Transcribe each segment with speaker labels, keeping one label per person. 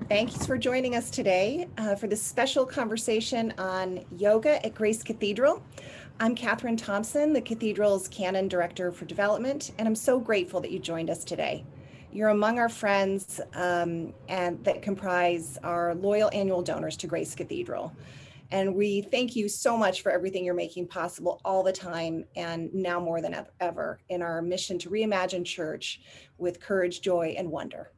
Speaker 1: Thanks for joining us today for this special conversation on yoga at Grace Cathedral. I'm Katherine Thompson, the Cathedral's Canon Director for Development, and I'm so grateful that you joined us today. You're among our friends and that comprise our loyal annual donors to Grace Cathedral. And we thank you so much for everything you're making possible all the time and now more than ever in our mission to reimagine church with courage, joy, and wonder.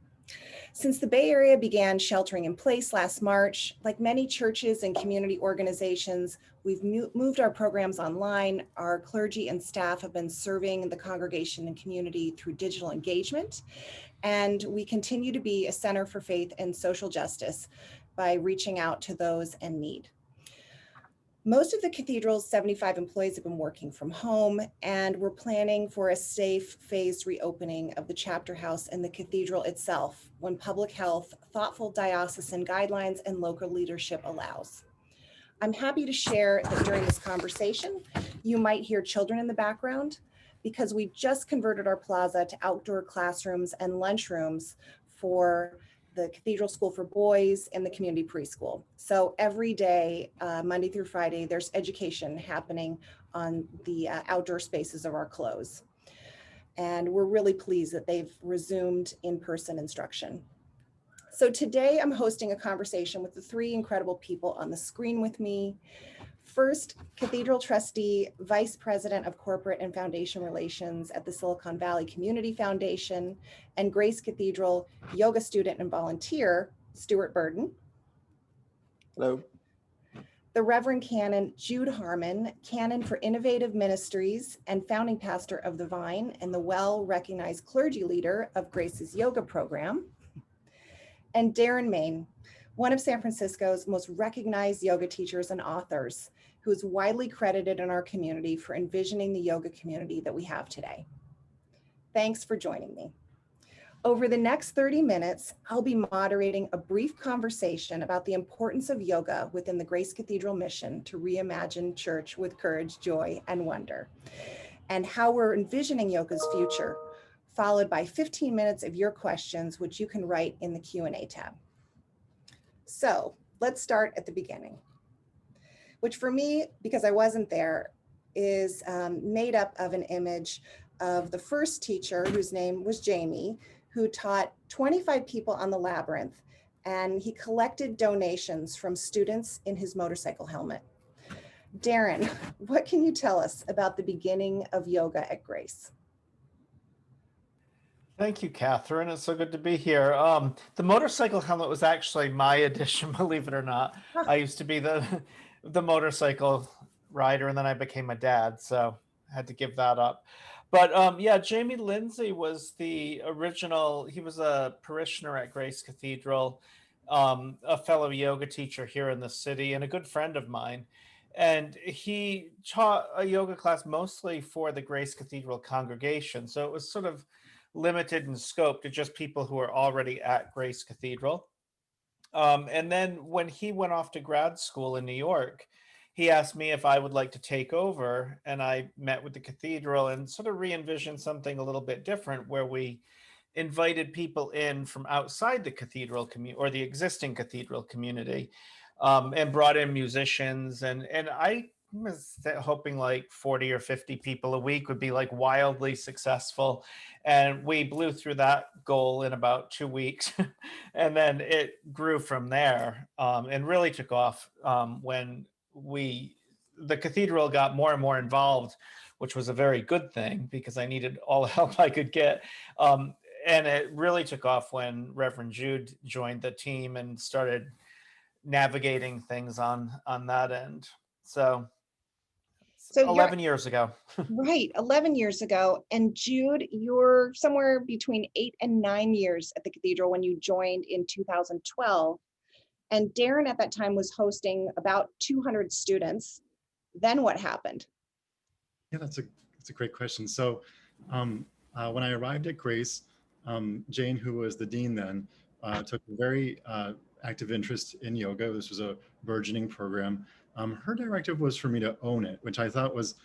Speaker 1: Since the Bay Area began sheltering in place last March, like many churches and community organizations, we've moved our programs online. Our clergy and staff have been serving the congregation and community through digital engagement, and we continue to be a center for faith and social justice by reaching out to those in need. Most of the cathedral's 75 employees have been working from home, and we're planning for a safe phased reopening of the chapter house and the cathedral itself when public health, thoughtful diocesan guidelines, and local leadership allows. I'm happy to share that during this conversation, you might hear children in the background because we just converted our plaza to outdoor classrooms and lunchrooms for the Cathedral School for Boys and the community preschool. So every day, Monday through Friday, there's education happening on the outdoor spaces of our close. And we're really pleased that they've resumed in-person instruction. So today I'm hosting a conversation with the three incredible people on the screen with me. First, Cathedral Trustee, Vice President of Corporate and Foundation Relations at the Silicon Valley Community Foundation, and Grace Cathedral yoga student and volunteer, Stuart Burden.
Speaker 2: Hello.
Speaker 1: The Reverend Canon Jude Harmon, Canon for Innovative Ministries and founding pastor of the Vine and the well-recognized clergy leader of Grace's yoga program. And Darren Main, one of San Francisco's most recognized yoga teachers and authors, who is widely credited in our community for envisioning the yoga community that we have today. Thanks for joining me. Over the next 30 minutes, I'll be moderating a brief conversation about the importance of yoga within the Grace Cathedral mission to reimagine church with courage, joy, and wonder, and how we're envisioning yoga's future, followed by 15 minutes of your questions, which you can write in the Q&A tab. So let's start at the beginning, which for me, because I wasn't there, is made up of an image of the first teacher, whose name was Jamie, who taught 25 people on the labyrinth, and he collected donations from students in his motorcycle helmet. Darren, what can you tell us about the beginning of yoga at Grace?
Speaker 2: Thank you, Catherine. It's so good to be here. The motorcycle helmet was actually my addition, believe it or not. I used to be the motorcycle rider, and then I became a dad, so I had to give that up. But yeah, Jamie Lindsay was the original. He was a parishioner at Grace Cathedral, a fellow yoga teacher here in the city, and a good friend of mine. And he taught a yoga class mostly for the Grace Cathedral congregation. So it was sort of limited in scope to just people who are already at Grace Cathedral. And then when he went off to grad school in New York, he asked me if I would like to take over, and I met with the cathedral and sort of re-envisioned something a little bit different, where we invited people in from outside the cathedral community or the existing cathedral community, and brought in musicians, and I was hoping like 40 or 50 people a week would be like wildly successful. And we blew through that goal in about 2 weeks. And then it grew from there, and really took off when the cathedral got more and more involved, which was a very good thing because I needed all the help I could get. And it really took off when Reverend Jude joined the team and started navigating things on that end. So 11 years ago.
Speaker 1: Right, 11 years ago. And Jude, you're somewhere between 8 and 9 years at the cathedral when you joined in 2012. And Darren at that time was hosting about 200 students. Then what happened?
Speaker 3: Yeah, that's a great question. So when I arrived at Grace, Jane, who was the dean then, took a very active interest in yoga. This was a burgeoning program. Her directive was for me to own it, which I thought was,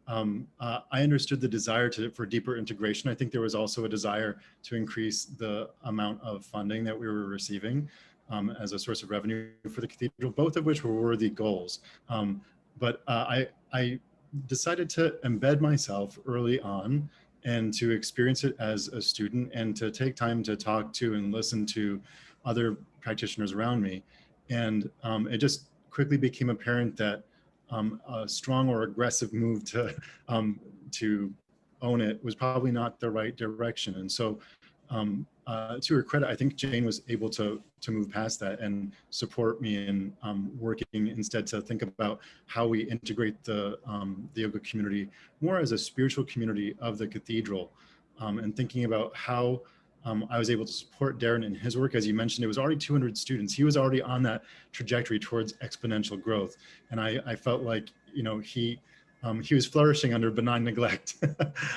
Speaker 3: I understood the desire for deeper integration. I think there was also a desire to increase the amount of funding that we were receiving. as a source of revenue for the cathedral, both of which were worthy goals. But I decided to embed myself early on and to experience it as a student and to take time to talk to and listen to other practitioners around me. And it just quickly became apparent that a strong or aggressive move to own it was probably not the right direction. And so to her credit, I think Jane was able to move past that and support me in working instead to think about how we integrate the yoga community more as a spiritual community of the cathedral, and thinking about how I was able to support Darren in his work. As you mentioned, it was already 200 students. He was already on that trajectory towards exponential growth. And I felt like, you know, he was flourishing under benign neglect,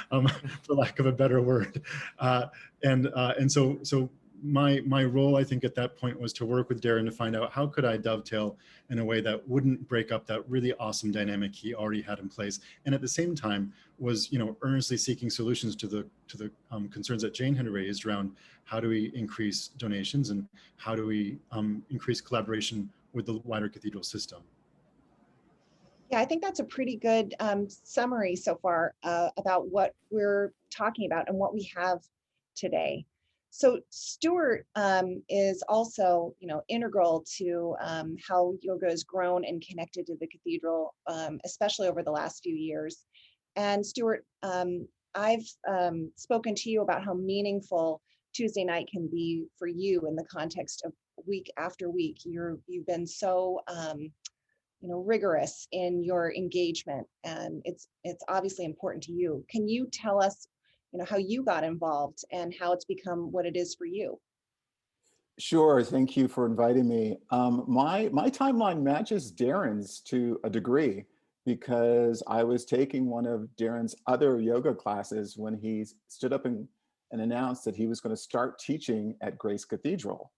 Speaker 3: for lack of a better word. And so my role, I think, at that point was to work with Darren to find out how could I dovetail in a way that wouldn't break up that really awesome dynamic he already had in place, and at the same time was, you know, earnestly seeking solutions to the concerns that Jane had raised around how do we increase donations and how do we increase collaboration with the wider cathedral system.
Speaker 1: Yeah, I think that's a pretty good summary so far about what we're talking about and what we have today. So Stuart is also, you know, integral to how yoga has grown and connected to the cathedral, especially over the last few years. And Stuart, I've spoken to you about how meaningful Tuesday night can be for you in the context of week after week. You've been so you know, rigorous in your engagement, and it's obviously important to you. Can you tell us, you know, how you got involved and how it's become what it is for you?
Speaker 4: Sure, thank you for inviting me. My timeline matches Darren's to a degree because I was taking one of Darren's other yoga classes when he stood up and announced that he was going to start teaching at Grace Cathedral.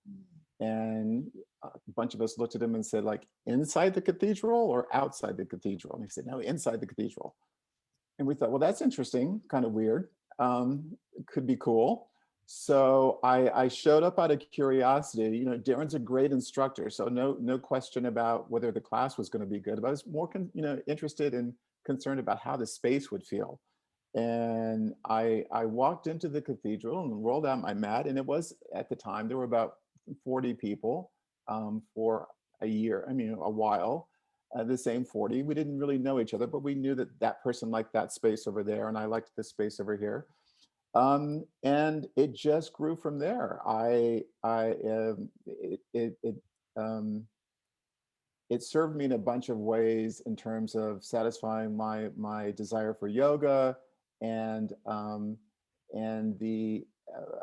Speaker 4: And a bunch of us looked at him and said, like, inside the cathedral or outside the cathedral? And he said, no, inside the cathedral. And we thought, well, that's interesting, kind of weird. It could be cool. So I showed up out of curiosity. You know, Darren's a great instructor, so no question about whether the class was going to be good. But I was more, interested and concerned about how the space would feel. And I walked into the cathedral and rolled out my mat, and it was, at the time, there were about 40 people for a while. The same 40. We didn't really know each other, but we knew that that person liked that space over there, and I liked this space over here. And it just grew from there. It served me in a bunch of ways in terms of satisfying my desire for yoga and the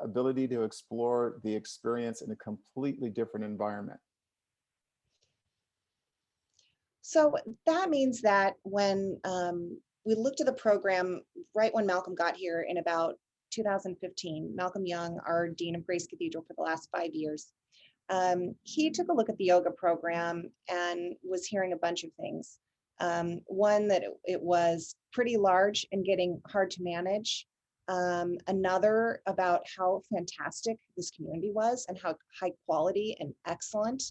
Speaker 4: ability to explore the experience in a completely different environment.
Speaker 1: So that means that when we looked at the program right when Malcolm got here in about 2015, Malcolm Young, our Dean of Grace Cathedral for the last 5 years, he took a look at the yoga program and was hearing a bunch of things. One, that it was pretty large and getting hard to manage. Another about how fantastic this community was and how high quality and excellent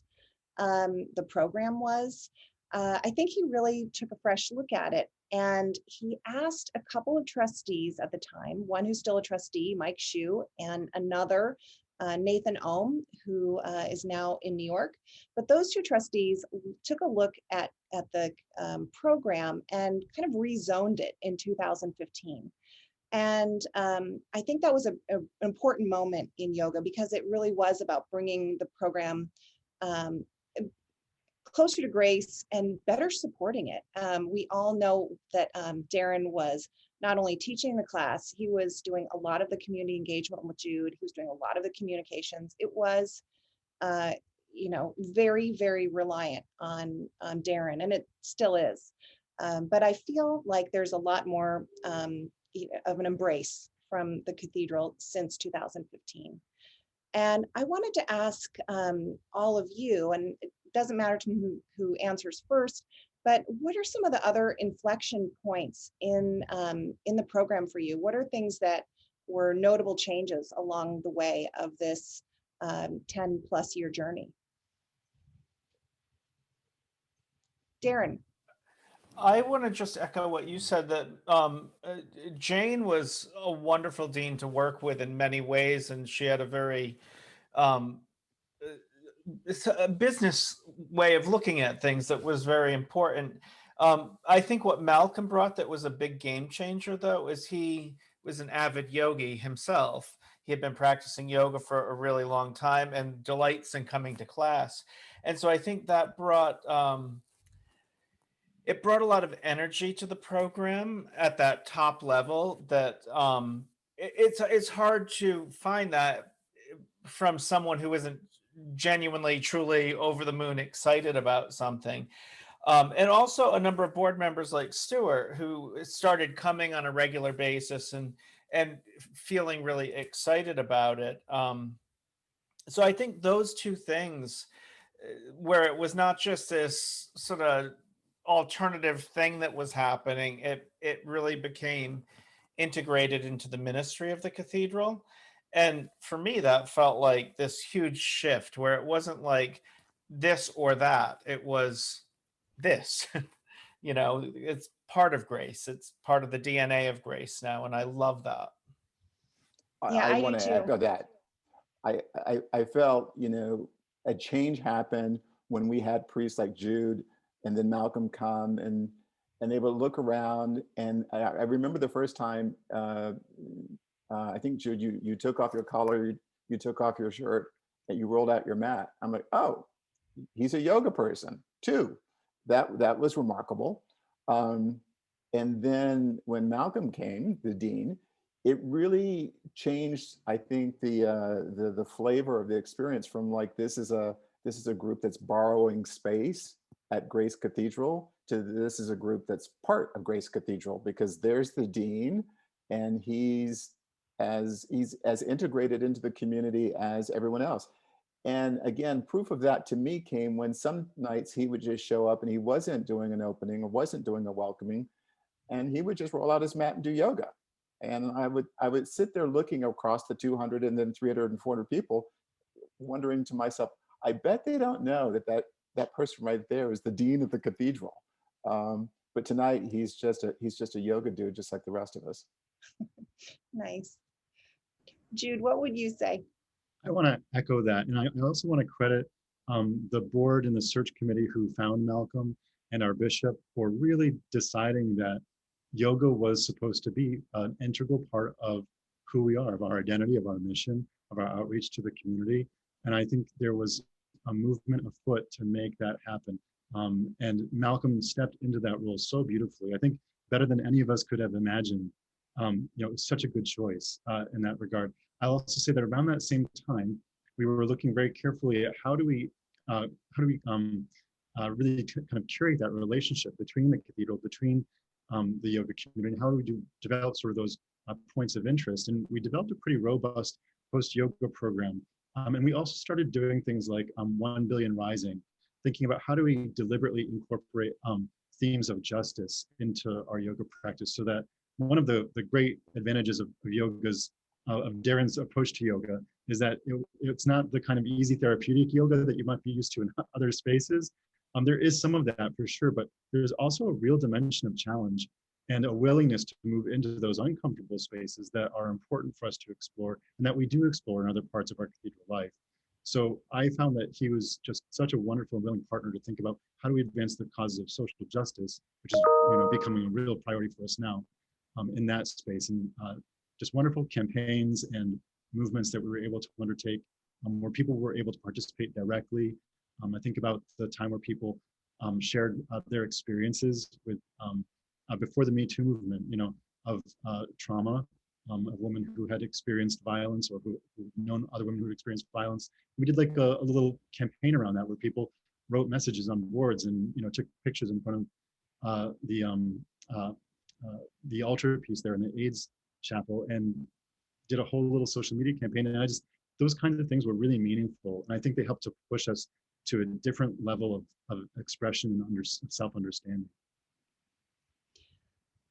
Speaker 1: the program was. I think he really took a fresh look at it, and he asked a couple of trustees at the time, one who's still a trustee, Mike Shue, and another, Nathan Ohm, who is now in New York. But those two trustees took a look at the program and kind of rezoned it in 2015. And I think that was an important moment in yoga because it really was about bringing the program closer to Grace and better supporting it. We all know that Darren was not only teaching the class, he was doing a lot of the community engagement with Jude. He was doing a lot of the communications. It was, very, very reliant on Darren, and it still is. But I feel like there's a lot more of an embrace from the cathedral since 2015. And I wanted to ask all of you, and it doesn't matter to me who answers first, but what are some of the other inflection points in the program for you? What are things that were notable changes along the way of this 10+ year journey? Darren.
Speaker 2: I want to just echo what you said, that Jane was a wonderful dean to work with in many ways, and she had a very um, it's a business way of looking at things that was very important. I think what Malcolm brought that was a big game changer, though, is he was an avid yogi himself. He had been practicing yoga for a really long time and delights in coming to class. And so I think that brought it brought a lot of energy to the program at that top level that it's hard to find that from someone who isn't genuinely, truly over the moon excited about something. And also a number of board members like Stuart, who started coming on a regular basis and feeling really excited about it. So I think those two things, where it was not just this sort of alternative thing that was happening, it really became integrated into the ministry of the cathedral. And for me, that felt like this huge shift where it wasn't like this or that, it was this. It's part of Grace, it's part of the DNA of Grace now, and I love that.
Speaker 1: Yeah,
Speaker 4: I
Speaker 1: I
Speaker 4: want
Speaker 1: do
Speaker 4: to
Speaker 1: too.
Speaker 4: echo that. I felt, a change happened when we had priests like Jude and then Malcolm come and they would look around. And I remember the first time, I think Jude, you took off your collar, you took off your shirt, and you rolled out your mat. I'm like, oh, he's a yoga person too. That was remarkable. And then when Malcolm came, the dean, it really changed, I think, the flavor of the experience from like this is a group that's borrowing space at Grace Cathedral to this is a group that's part of Grace Cathedral, because there's the dean and he's as integrated into the community as everyone else. And again, proof of that to me came when some nights he would just show up and he wasn't doing an opening or wasn't doing a welcoming, and he would just roll out his mat and do yoga. And I would sit there looking across the 200 and then 300 and 400 people, wondering to myself, I bet they don't know that person right there is the dean of the cathedral. But tonight he's just a yoga dude, just like the rest of us.
Speaker 1: Nice. Jude, what would you say?
Speaker 3: I want to echo that. And I also want to credit the board and the search committee who found Malcolm and our bishop for really deciding that yoga was supposed to be an integral part of who we are, of our identity, of our mission, of our outreach to the community. And I think there was a movement afoot to make that happen. And Malcolm stepped into that role so beautifully. I think better than any of us could have imagined. It's such a good choice in that regard. I'll also say that around that same time, we were looking very carefully at how do we really kind of curate that relationship between the cathedral, between the yoga community, and how do we develop sort of those points of interest. And we developed a pretty robust post-yoga program. And we also started doing things like 1 Billion Rising, thinking about how do we deliberately incorporate themes of justice into our yoga practice, so that one of the great advantages of Darren's approach to yoga is that it's not the kind of easy therapeutic yoga that you might be used to in other spaces. There is some of that for sure, but there's also a real dimension of challenge and a willingness to move into those uncomfortable spaces that are important for us to explore and that we do explore in other parts of our cathedral life. So I found that he was just such a wonderful and willing partner to think about how do we advance the causes of social justice, which is becoming a real priority for us now in that space. And just wonderful campaigns and movements that we were able to undertake where people were able to participate directly. I think about the time where people shared their experiences with before the Me Too movement, of trauma, a woman who had experienced violence or who known other women who had experienced violence. We did like a little campaign around that where people wrote messages on boards and took pictures in front of the altarpiece there in the AIDS chapel and did a whole little social media campaign. And those kinds of things were really meaningful. And I think they helped to push us to a different level of expression and self-understanding.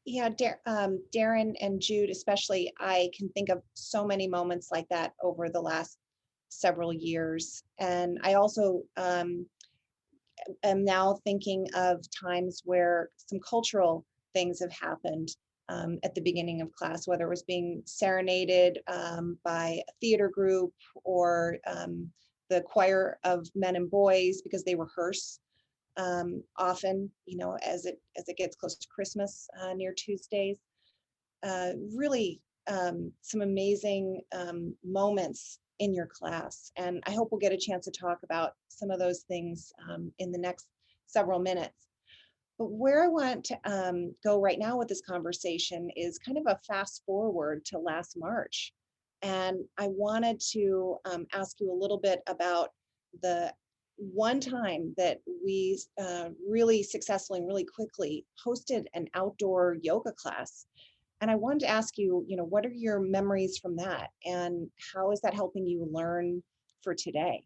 Speaker 1: Yeah, Darren and Jude, especially, I can think of so many moments like that over the last several years. And I also am now thinking of times where some cultural things have happened at the beginning of class, whether it was being serenaded by a theater group or the choir of men and boys, because they rehearse often, as it gets close to Christmas near Tuesdays. Really some amazing moments in your class. And I hope we'll get a chance to talk about some of those things in the next several minutes. But where I want to go right now with this conversation is kind of a fast forward to last March. And I wanted to ask you a little bit about the one time that we really successfully and really quickly hosted an outdoor yoga class. And I wanted to ask you, what are your memories from that? And how is that helping you learn for today?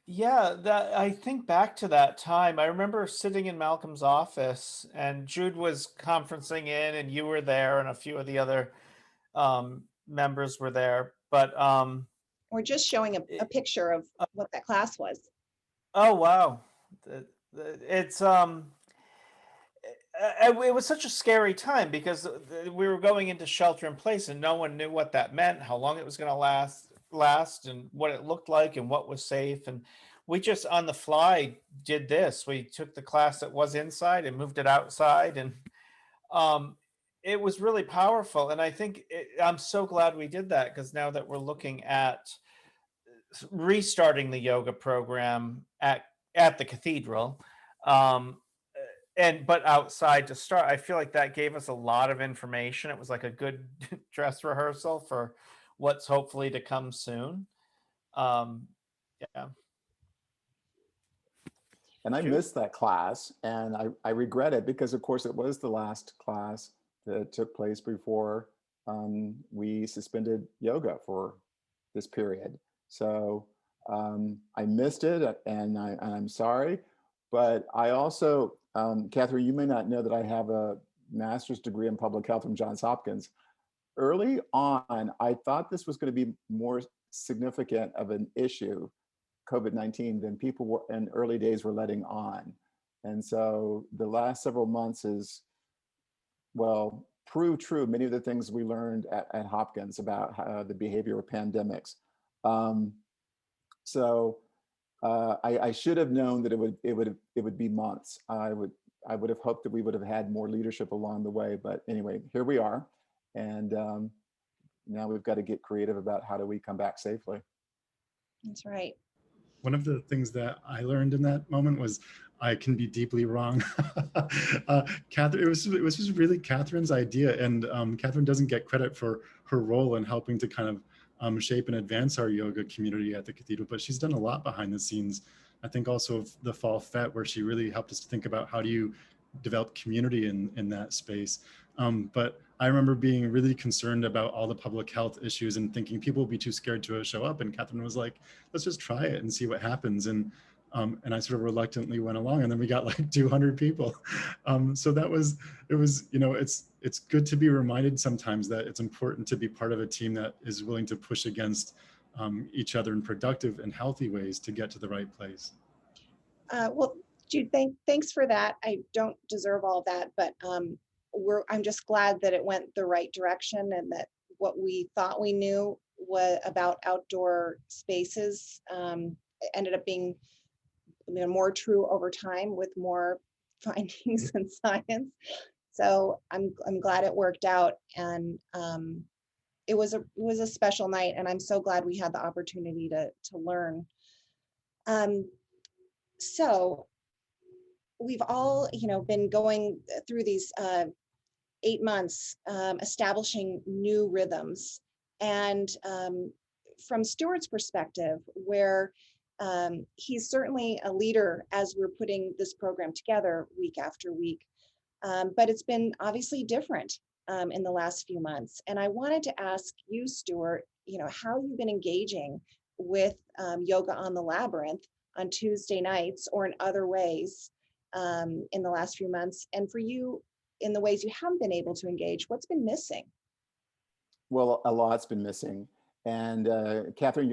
Speaker 2: Yeah, that I think back to that time. I remember sitting in Malcolm's office and Jude was conferencing in and you were there and a few of the other members were there. But
Speaker 1: We're just showing a picture of what that class was.
Speaker 2: oh wow. It's it was such a scary time because we were going into shelter in place and no one knew what that meant, how long it was going to last and what it looked like and what was safe. And we just on the fly did this. We took the class that was inside and moved it outside, and um, it was really powerful. And I think I'm so glad we did that, because now that we're looking at restarting the yoga program at the cathedral, um, but outside to start, I feel like that gave us a lot of information. It was like a good dress rehearsal for what's hopefully to come soon. Um, yeah.
Speaker 4: And I
Speaker 2: Jude?
Speaker 4: missed that class, and I regret it because, of course, it was the last class that took place before we suspended yoga for this period. So I missed it, and I'm sorry. But I also, Catherine, you may not know that I have a master's degree in public health from Johns Hopkins. Early on, I thought this was going to be more significant of an issue, COVID-19, than people were in early days were letting on. And so the last several months is, well, prove true many of the things we learned at Hopkins about the behavior of pandemics. So I should have known that it would be months. I would have hoped that we would have had more leadership along the way. But anyway, here we are, and now we've got to get creative about how do we come back safely.
Speaker 1: That's right.
Speaker 3: One of the things that I learned in that moment was I can be deeply wrong. Catherine, it was just really Catherine's idea, and Catherine doesn't get credit for her role in helping to kind of shape and advance our yoga community at the cathedral, but she's done a lot behind the scenes. I think also the Fall Fete, where she really helped us to think about how do you develop community in that space. But I remember being really concerned about all the public health issues and thinking people will be too scared to show up. And Catherine was like, let's just try it and see what happens. And I sort of reluctantly went along, and then we got like 200 people. So it was, it's good to be reminded sometimes that it's important to be part of a team that is willing to push against each other in productive and healthy ways to get to the right place.
Speaker 1: Well, Jude, thanks for that. I don't deserve all that, but I'm just glad that it went the right direction, and that what we thought we knew about outdoor spaces ended up being more true over time with more findings in science. So I'm glad it worked out, and it was a special night, and I'm so glad we had the opportunity to learn. So we've all been going through these 8 months establishing new rhythms, and from Stuart's perspective, where he's certainly a leader as we're putting this program together week after week, but it's been obviously different in the last few months. And I wanted to ask you, Stuart, how you've been engaging with Yoga on the Labyrinth on Tuesday nights or in other ways in the last few months, and for you, in the ways you haven't been able to engage, what's been missing?
Speaker 4: Well, a lot's been missing. And Catherine,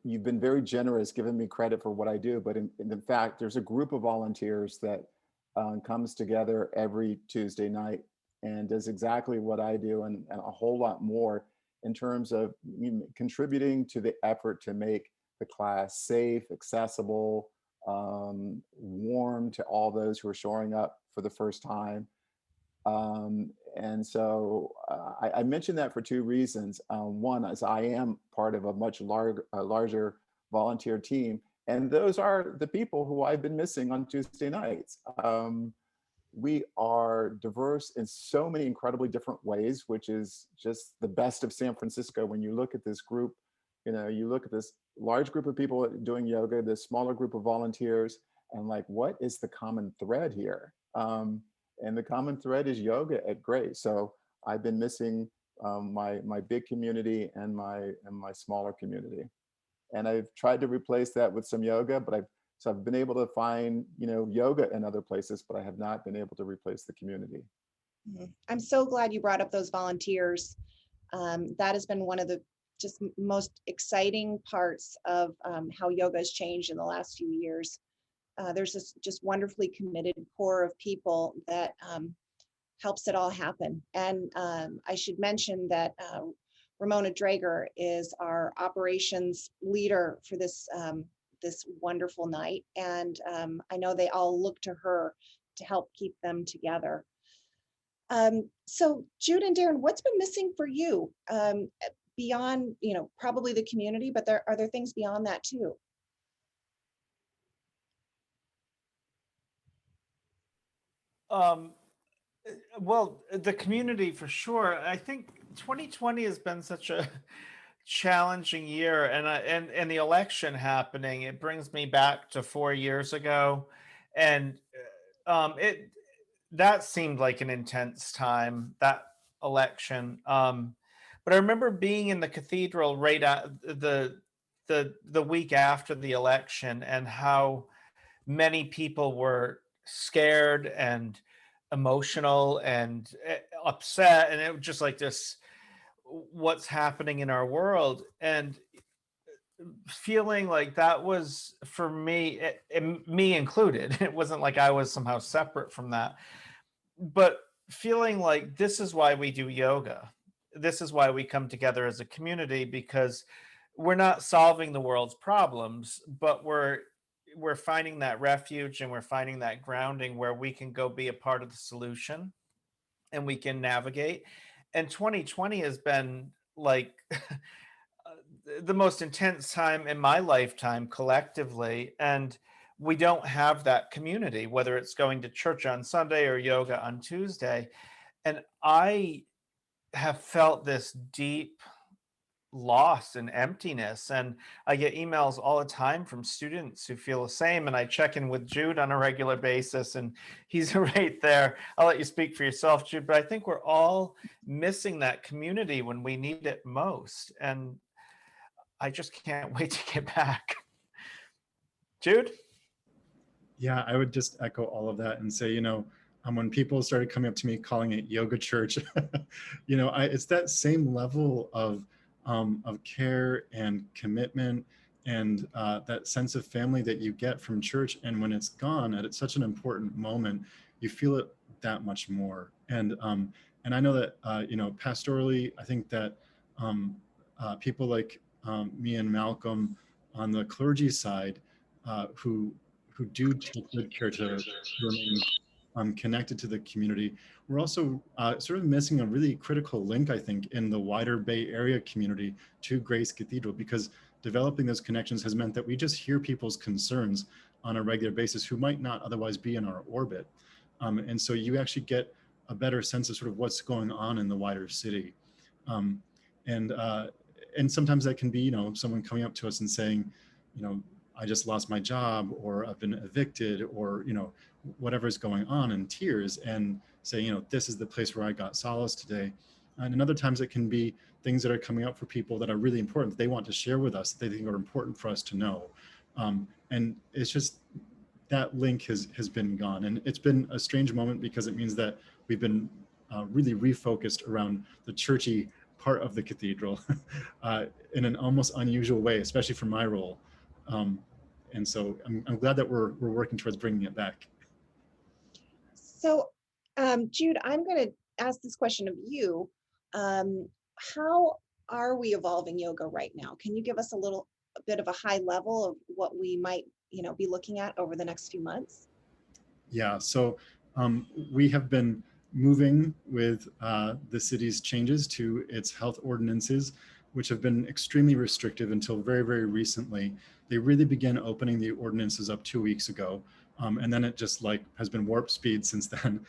Speaker 4: you've been very generous giving me credit for what I do, but in fact, there's a group of volunteers that comes together every Tuesday night and does exactly what I do and a whole lot more in terms of contributing to the effort to make the class safe, accessible, warm to all those who are showing up for the first time. And so I mentioned that for two reasons. One is I am part of a much larger volunteer team, and those are the people who I've been missing on Tuesday nights. We are diverse in so many incredibly different ways, which is just the best of San Francisco. When you look at this group, you look at this large group of people doing yoga, this smaller group of volunteers, and like, what is the common thread here? And the common thread is yoga at Grace. So I've been missing my big community and my smaller community, and I've tried to replace that with some yoga, but I've been able to find yoga in other places, but I have not been able to replace the community.
Speaker 1: I'm so glad you brought up those volunteers. That has been one of the just most exciting parts of how yoga has changed in the last few years. There's this just wonderfully committed core of people that helps it all happen. And I should mention that Ramona Drager is our operations leader for this this wonderful night. And I know they all look to her to help keep them together. So Jude and Darren, what's been missing for you beyond, probably the community, but are there things beyond that too?
Speaker 2: Well, the community for sure. I think 2020 has been such a challenging year, and the election happening, it brings me back to 4 years ago, and it that seemed like an intense time, that election. But I remember being in the cathedral right at the week after the election, and how many people were scared and emotional and upset, and it was just like this, what's happening in our world, and feeling like that was for me, me included. It wasn't like I was somehow separate from that, but feeling like this is why we do yoga, this is why we come together as a community, because we're not solving the world's problems, but we're finding that refuge, and we're finding that grounding where we can go be a part of the solution, and we can navigate. And 2020 has been like the most intense time in my lifetime collectively, and we don't have that community, whether it's going to church on Sunday or yoga on Tuesday. And I have felt this deep loss and emptiness, and I get emails all the time from students who feel the same, and I check in with Jude on a regular basis, and he's right there. I'll let you speak for yourself, Jude, but I think we're all missing that community when we need it most, and I just can't wait to get back. Jude?
Speaker 3: Yeah, I would just echo all of that and say, when people started coming up to me calling it yoga church, it's that same level of care and commitment, and that sense of family that you get from church. And when it's gone at such an important moment, you feel it that much more. And I know that pastorally, I think that people like me and Malcolm on the clergy side, who do take good care to remain connected to the community. We're also sort of missing a really critical link, I think, in the wider Bay Area community to Grace Cathedral, because developing those connections has meant that we just hear people's concerns on a regular basis who might not otherwise be in our orbit. And so you actually get a better sense of sort of what's going on in the wider city. And sometimes that can be, someone coming up to us and saying, I just lost my job, or I've been evicted, or, whatever is going on, in tears, and say, this is the place where I got solace today. And other times it can be things that are coming up for people that are really important, that they want to share with us, that they think are important for us to know. And it's just, that link has been gone. And it's been a strange moment, because it means that we've been really refocused around the churchy part of the cathedral in an almost unusual way, especially for my role. And so I'm glad that we're working towards bringing it back.
Speaker 1: So, Jude, I'm going to ask this question of you. How are we evolving yoga right now? Can you give us a bit of a high level of what we might, be looking at over the next few months?
Speaker 3: Yeah, so we have been moving with the city's changes to its health ordinances, which have been extremely restrictive until very, very recently. They really began opening the ordinances up 2 weeks ago. And then it just has been warp speed since then.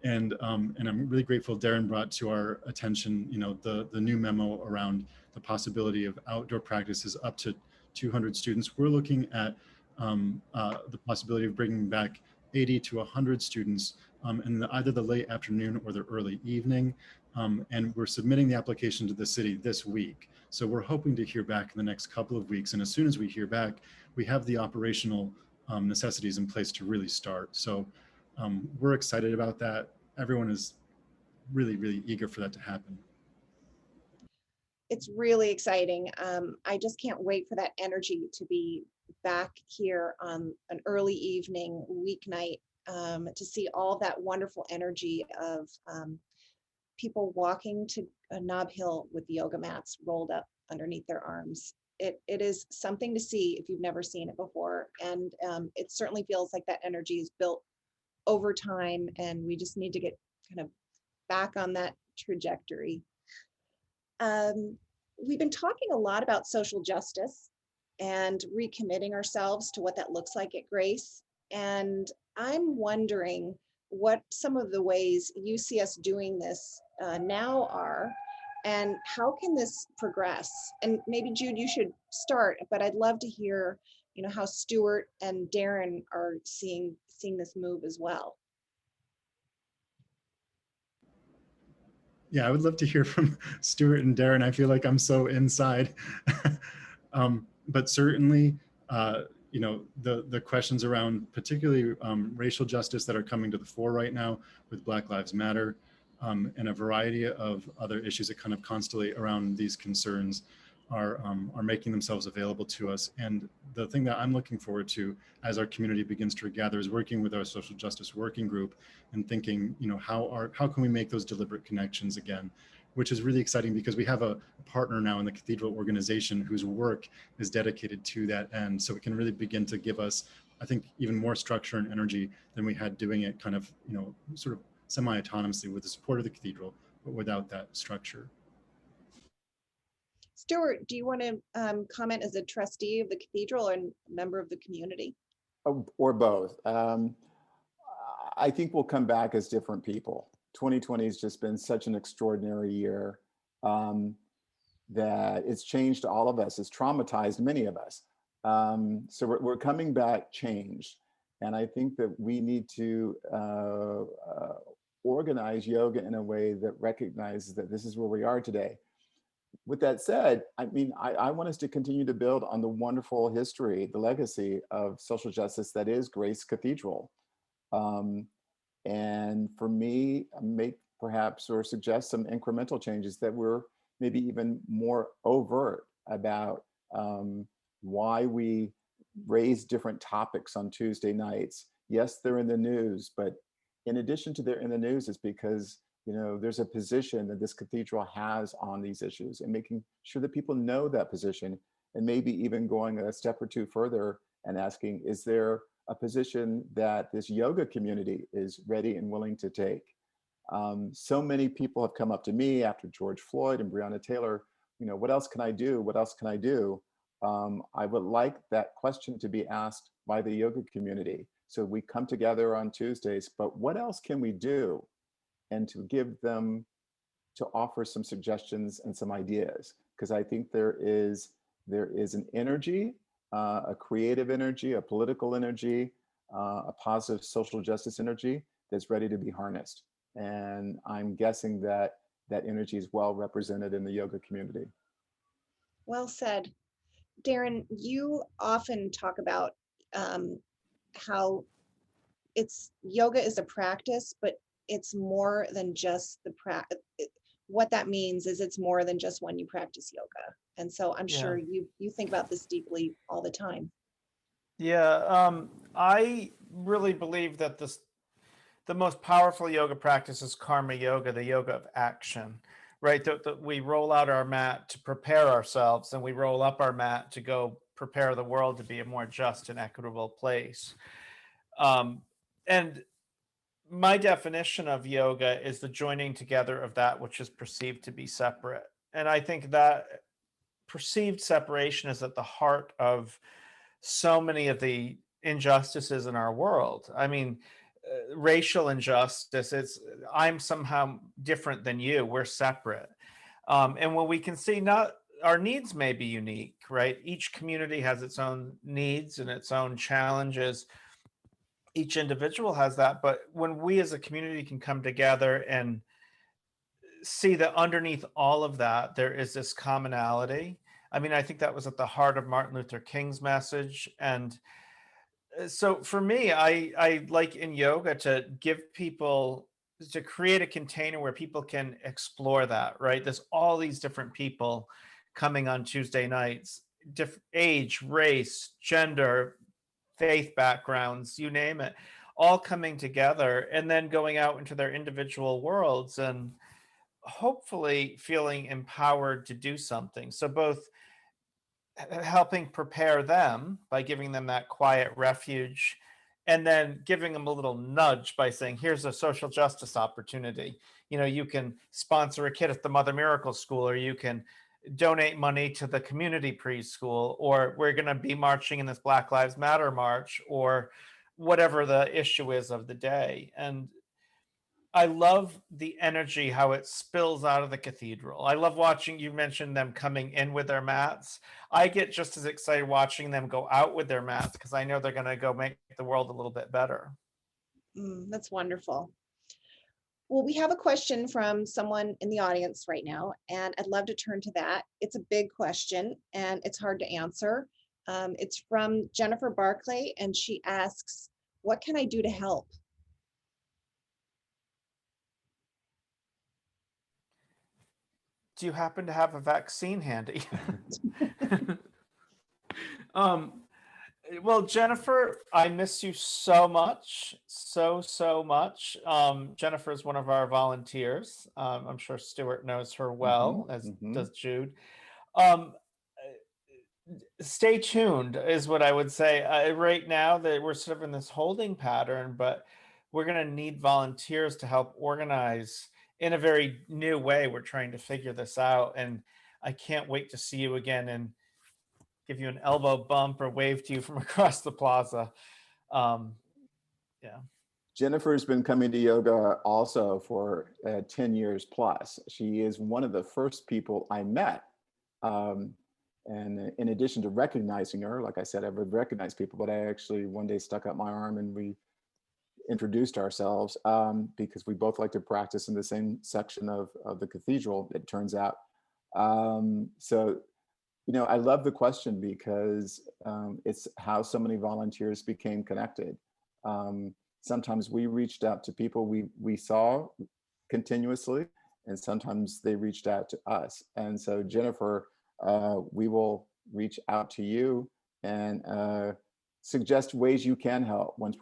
Speaker 3: And I'm really grateful Darren brought to our attention, the new memo around the possibility of outdoor practices up to 200 students. We're looking at the possibility of bringing back 80 to 100 students in either the late afternoon or the early evening. And we're submitting the application to the city this week. So we're hoping to hear back in the next couple of weeks. And as soon as we hear back, we have the operational necessities in place to really start. So we're excited about that. Everyone is really, really eager for that to happen.
Speaker 1: It's really exciting. I just can't wait for that energy to be back here on an early evening weeknight, to see all that wonderful energy of people walking to a Nob Hill with yoga mats rolled up underneath their arms. It is something to see if you've never seen it before. And it certainly feels like that energy is built over time, and we just need to get kind of back on that trajectory. We've been talking a lot about social justice and recommitting ourselves to what that looks like at Grace. And I'm wondering what some of the ways you see us doing this now are, and how can this progress? And maybe Jude, you should start, but I'd love to hear, how Stuart and Darren are seeing this move as well.
Speaker 3: Yeah, I would love to hear from Stuart and Darren. I feel like I'm so inside. But certainly, the questions around particularly racial justice that are coming to the fore right now with Black Lives Matter, and a variety of other issues that kind of constellate around these concerns are making themselves available to us. And the thing that I'm looking forward to as our community begins to regather is working with our social justice working group and thinking, how can we make those deliberate connections again, which is really exciting because we have a partner now in the Cathedral organization whose work is dedicated to that end. So it can really begin to give us, I think, even more structure and energy than we had doing it kind of, sort of semi-autonomously with the support of the Cathedral, but without that structure.
Speaker 1: Stuart, do you want to comment as a trustee of the Cathedral and member of the community?
Speaker 4: Or both. I think we'll come back as different people. 2020 has just been such an extraordinary year that it's changed all of us. It's traumatized many of us. So we're coming back changed. And I think that we need to organize yoga in a way that recognizes that this is where we are today. With that said, I want us to continue to build on the wonderful history, the legacy of social justice that is Grace Cathedral. And for me, make perhaps or suggest some incremental changes that were maybe even more overt about why we raise different topics on Tuesday nights. Yes, they're in the news, but in addition to they're in the news, it's because there's a position that this cathedral has on these issues, and making sure that people know that position, and maybe even going a step or two further and asking, is there a position that this yoga community is ready and willing to take? So many people have come up to me after George Floyd and Breonna Taylor, what else can I do? What else can I do? I would like that question to be asked by the yoga community. So we come together on Tuesdays, but what else can we do? And to give them, to offer some suggestions and some ideas, because I think there is an energy, a creative energy, a political energy, a positive social justice energy that's ready to be harnessed. And I'm guessing that that energy is well represented in the yoga community.
Speaker 1: Well said. Darren, you often talk about how yoga is a practice, but it's more than just the practice. what that means is it's more than just when you practice yoga. And so I'm
Speaker 2: Yeah.
Speaker 1: sure you think about this deeply all the time.
Speaker 2: Yeah, I really believe that the most powerful yoga practice is karma yoga, the yoga of action, right? That we roll out our mat to prepare ourselves, and we roll up our mat to go prepare the world to be a more just and equitable place. And my definition of yoga is the joining together of that which is perceived to be separate. And I think that perceived separation is at the heart of so many of the injustices in our world. I mean, racial injustice, it's I'm somehow different than you, we're separate. And when we can see not our needs may be unique, right? Each community has its own needs and its own challenges. Each individual has that, but when we as a community can come together and see that underneath all of that there is this commonality. I mean, I think that was at the heart of Martin Luther King's message. And so for me, I like in yoga to give people, to create a container where people can explore that, right? There's all these different people coming on Tuesday nights, different age, race, gender, faith backgrounds, you name it, all coming together and then going out into their individual worlds and hopefully feeling empowered to do something. So both helping prepare them by giving them that quiet refuge, and then giving them a little nudge by saying, here's a social justice opportunity. You know, you can sponsor a kid at the Mother Miracle School, or you can donate money to the community preschool, or we're going to be marching in this Black Lives Matter march, or whatever the issue is of the day. And I love the energy, how it spills out of the cathedral. I love watching, you mentioned them coming in with their mats. I get just as excited watching them go out with their mats because I know they're going to go make the world a little bit better.
Speaker 1: That's wonderful. Well, we have a question from someone in the audience right now, and I'd love to turn to that. It's a big question and it's hard to answer. It's from Jennifer Barclay, and she asks, what can I do to help?
Speaker 2: Do you happen to have a vaccine handy? Well, Jennifer, I miss you so much, so much. Jennifer is one of our volunteers. I'm sure Stuart knows her well, as does Jude. Stay tuned is what I would say. Right now that we're sort of in this holding pattern, but we're going to need volunteers to help organize in a very new way. We're trying to figure this out, and I can't wait to see you again and give you an elbow bump or wave to you from across the plaza. Yeah.
Speaker 4: Jennifer's been coming to yoga also for 10 years plus. She is one of the first people I met. And in addition to recognizing her, like I said, I would recognize people, but I actually one day stuck out my arm and we introduced ourselves because we both like to practice in the same section of the cathedral, it turns out. So, you know, I love the question because it's how so many volunteers became connected. Sometimes we reached out to people we saw continuously, and sometimes they reached out to us. And so Jennifer, we will reach out to you and suggest ways you can help once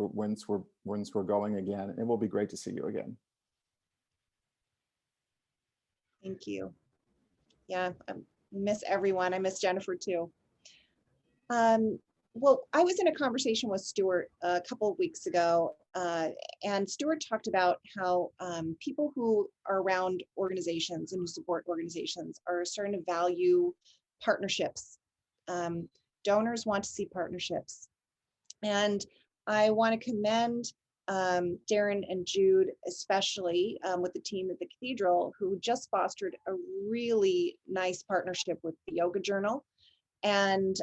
Speaker 4: we're going again. It will be great to see you again.
Speaker 1: Thank you. Yeah, I miss everyone. I miss Jennifer too. Well, I was in a conversation with Stuart a couple of weeks ago, and Stuart talked about how people who are around organizations and who support organizations are starting to value partnerships. Donors want to see partnerships. And I want to commend Darren and Jude, especially with the team at the Cathedral, who just fostered a really nice partnership with the Yoga Journal. And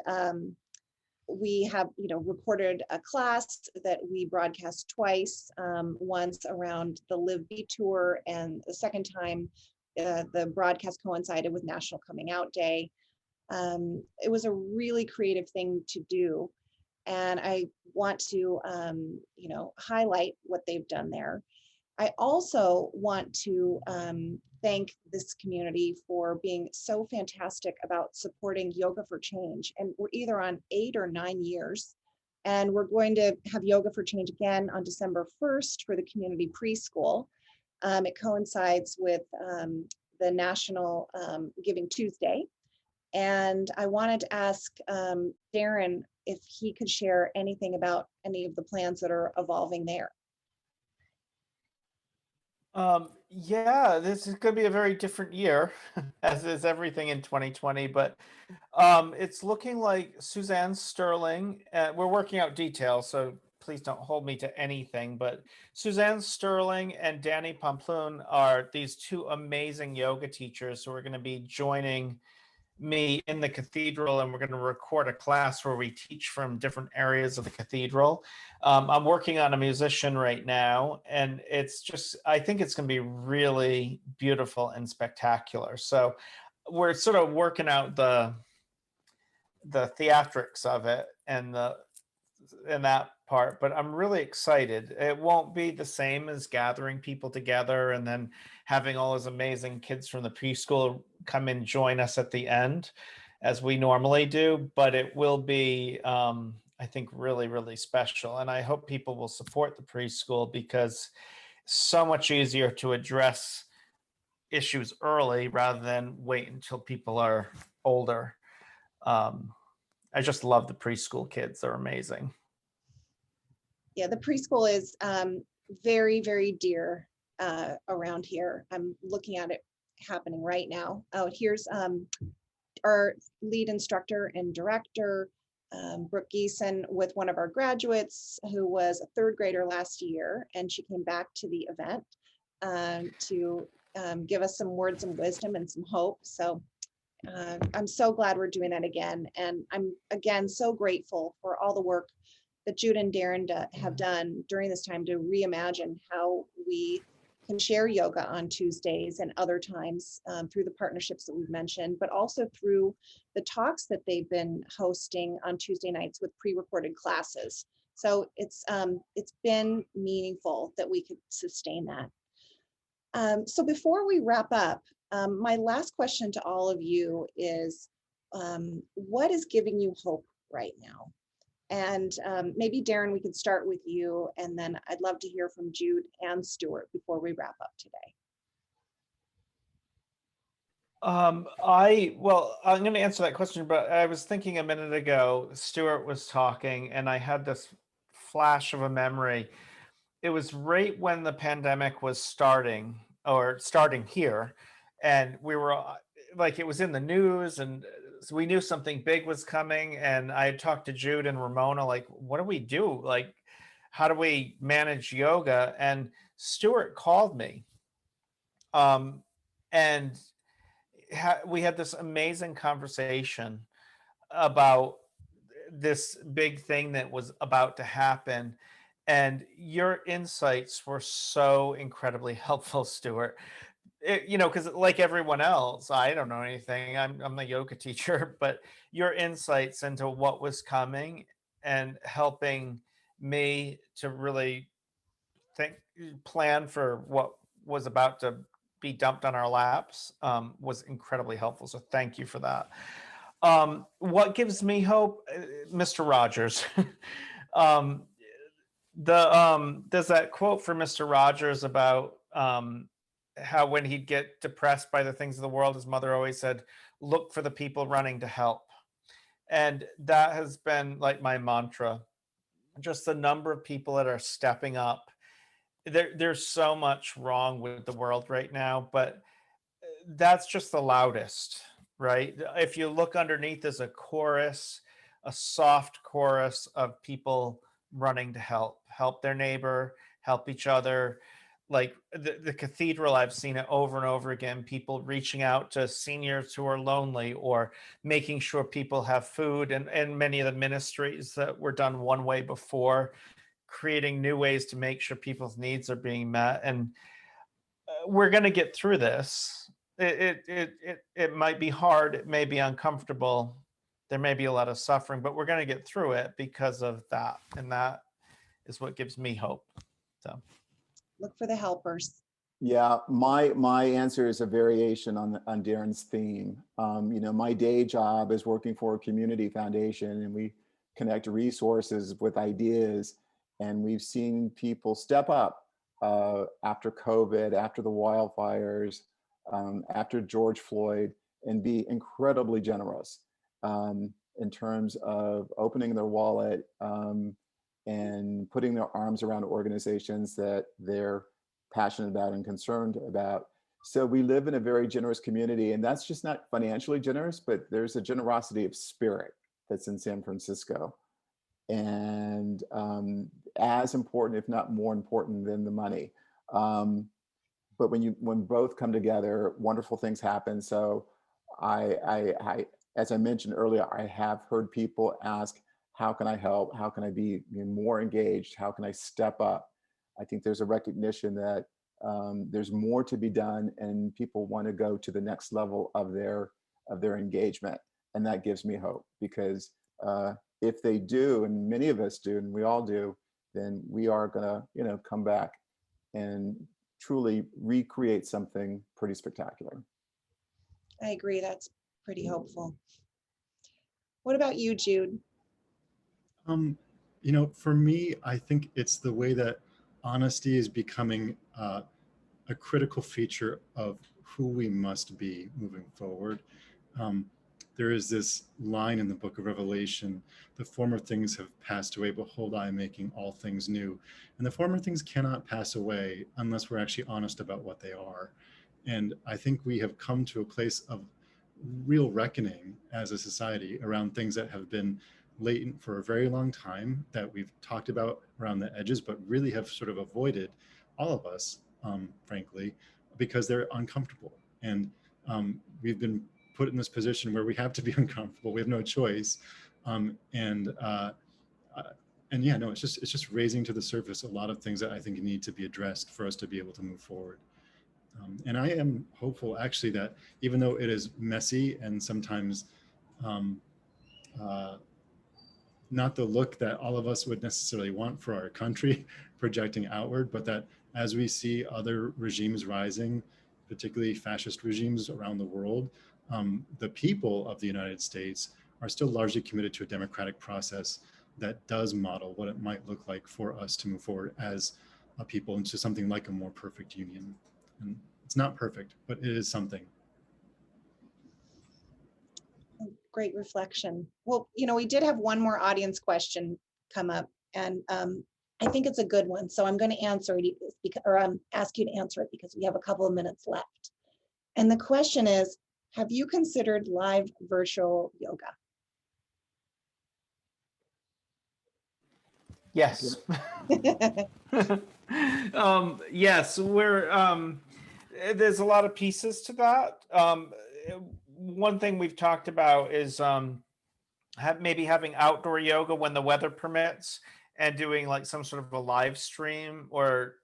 Speaker 1: we have, recorded a class that we broadcast twice, once around the Live Be Tour, and the second time the broadcast coincided with National Coming Out Day. It was a really creative thing to do. And I want to, highlight what they've done there. I also want to thank this community for being so fantastic about supporting Yoga for Change. And we're either on 8 or 9 years. And we're going to have Yoga for Change again on December 1st for the community preschool. It coincides with the National Giving Tuesday. And I wanted to ask Darren if he could share anything about any of the plans that are evolving there.
Speaker 2: Yeah, this is going to be a very different year, as is everything in 2020. But it's looking like Suzanne Sterling. We're working out details, so please don't hold me to anything. But Suzanne Sterling and Danny Pamplun are these two amazing yoga teachers who are going to be joining me in the cathedral, and we're going to record a class where we teach from different areas of the cathedral. I'm working on a musician right now, and it's just, I think it's going to be really beautiful and spectacular. So we're sort of working out the theatrics of it and that part, but I'm really excited. It won't be the same as gathering people together and then having all those amazing kids from the preschool come and join us at the end as we normally do, but it will be, I think, really, really special. And I hope people will support the preschool because it's so much easier to address issues early rather than wait until people are older. I just love the preschool kids. They're amazing.
Speaker 1: Yeah, the preschool is very, very dear around here. I'm looking at it happening right now. Oh, here's our lead instructor and director, Brooke Geeson, with one of our graduates who was a third grader last year, and she came back to the event to give us some words of wisdom and some hope. So I'm so glad we're doing that again. And I'm, again, so grateful for all the work that Jude and Darren have done during this time to reimagine how we can share yoga on Tuesdays and other times through the partnerships that we've mentioned, but also through the talks that they've been hosting on Tuesday nights with pre-recorded classes. So it's been meaningful that we could sustain that. So before we wrap up, my last question to all of you is, what is giving you hope right now? And maybe Darren, we could start with you, and then I'd love to hear from Jude and Stuart before we wrap up today.
Speaker 2: I'm going to answer that question, but I was thinking a minute ago, Stuart was talking, and I had this flash of a memory. It was right when the pandemic was starting here, and we were like, it was in the news, and so we knew something big was coming. And I had talked to Jude and Ramona, like, what do we do? Like, how do we manage yoga? And Stuart called me, and we had this amazing conversation about this big thing that was about to happen. And your insights were so incredibly helpful, Stuart. Because like everyone else, I don't know anything. I'm the yoga teacher, but your insights into what was coming and helping me to really plan for what was about to be dumped on our laps was incredibly helpful. So thank you for that. What gives me hope, Mr. Rogers? There's that quote from Mr. Rogers about how when he'd get depressed by the things of the world, his mother always said, look for the people running to help. And that has been like my mantra. Just the number of people that are stepping up. There's so much wrong with the world right now, but that's just the loudest, right? If you look underneath, there's a chorus, a soft chorus of people running to help their neighbor, help each other. Like the cathedral, I've seen it over and over again, people reaching out to seniors who are lonely or making sure people have food, and many of the ministries that were done one way before, creating new ways to make sure people's needs are being met. And we're going to get through this. It might be hard, it may be uncomfortable, there may be a lot of suffering, but we're going to get through it because of that. And that is what gives me hope. So
Speaker 1: Look for the helpers.
Speaker 4: Yeah, my answer is a variation on Darren's theme. You know, my day job is working for a community foundation, and we connect resources with ideas. And we've seen people step up after COVID, after the wildfires, after George Floyd, and be incredibly generous in terms of opening their wallet and putting their arms around organizations that they're passionate about and concerned about. So we live in a very generous community, and that's just not financially generous, but there's a generosity of spirit that's in San Francisco. And as important, if not more important than the money. But when both come together, wonderful things happen. So I as I mentioned earlier, I have heard people ask, how can I help? How can I be more engaged? How can I step up? I think there's a recognition that there's more to be done, and people want to go to the next level of their engagement, and that gives me hope, because if they do, and many of us do, and we all do, then we are gonna come back and truly recreate something pretty spectacular.
Speaker 1: I agree. That's pretty hopeful. What about you, Jude?
Speaker 3: You know, for me, I think it's the way that honesty is becoming a critical feature of who we must be moving forward. There is this line in the book of Revelation: the former things have passed away, behold, I am making all things new. And the former things cannot pass away unless we're actually honest about what they are. And I think we have come to a place of real reckoning as a society around things that have been latent for a very long time, that we've talked about around the edges, but really have sort of avoided, all of us, frankly, because they're uncomfortable. And we've been put in this position where we have to be uncomfortable. We have no choice. And yeah, no, it's just raising to the surface a lot of things that I think need to be addressed for us to be able to move forward. And I am hopeful, actually, that even though it is messy and sometimes not the look that all of us would necessarily want for our country projecting outward, but that as we see other regimes rising, particularly fascist regimes around the world, the people of the United States are still largely committed to a democratic process that does model what it might look like for us to move forward as a people into something like a more perfect union. And it's not perfect, but it is something.
Speaker 1: Great reflection. Well, we did have one more audience question come up, and I think it's a good one. So I'm going to answer it, or ask you to answer it, because we have a couple of minutes left. And the question is, have you considered live virtual yoga?
Speaker 2: Yes. Yes, there's a lot of pieces to that. One thing we've talked about is maybe having outdoor yoga when the weather permits, and doing like some sort of a live stream or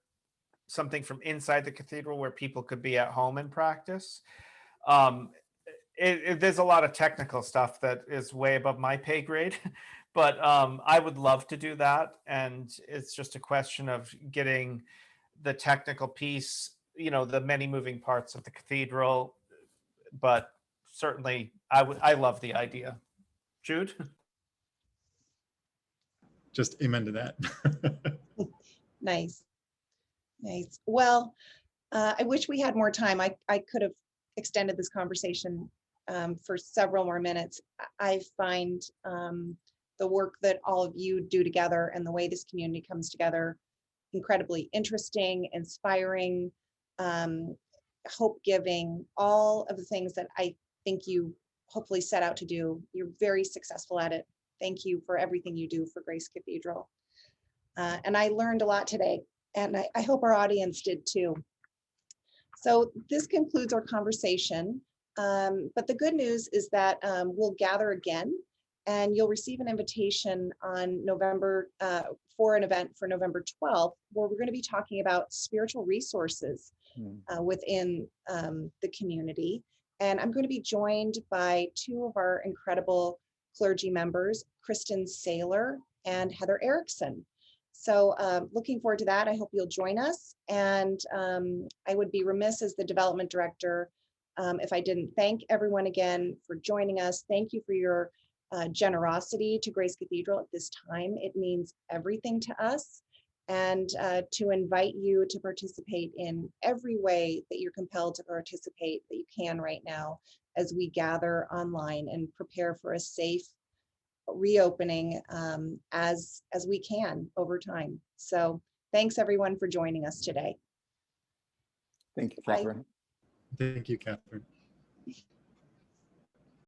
Speaker 2: something from inside the cathedral where people could be at home and practice. There's a lot of technical stuff that is way above my pay grade, but I would love to do that. And it's just a question of getting the technical piece, the many moving parts of the cathedral. But certainly I love the idea. Jude?
Speaker 3: Just amen to that.
Speaker 1: Nice. Well, I wish we had more time. I could have extended this conversation for several more minutes. I find the work that all of you do together and the way this community comes together incredibly interesting, inspiring, hope-giving, all of the things that I think you hopefully set out to do. You're very successful at it. Thank you for everything you do for Grace Cathedral. And I learned a lot today, and I hope our audience did too. So this concludes our conversation. But the good news is that we'll gather again, and you'll receive an invitation on November for an event for November 12th, where we're going to be talking about spiritual resources within the community. And I'm going to be joined by two of our incredible clergy members, Kristen Saylor and Heather Erickson. So looking forward to that. I hope you'll join us. And I would be remiss as the development director if I didn't thank everyone again for joining us. Thank you for your generosity to Grace Cathedral at this time. It means everything to us. And to invite you to participate in every way that you're compelled to participate that you can right now as we gather online and prepare for a safe reopening as we can over time. So thanks everyone for joining us today.
Speaker 4: Thank you,
Speaker 1: Bye.
Speaker 4: Catherine.
Speaker 3: Thank you, Catherine.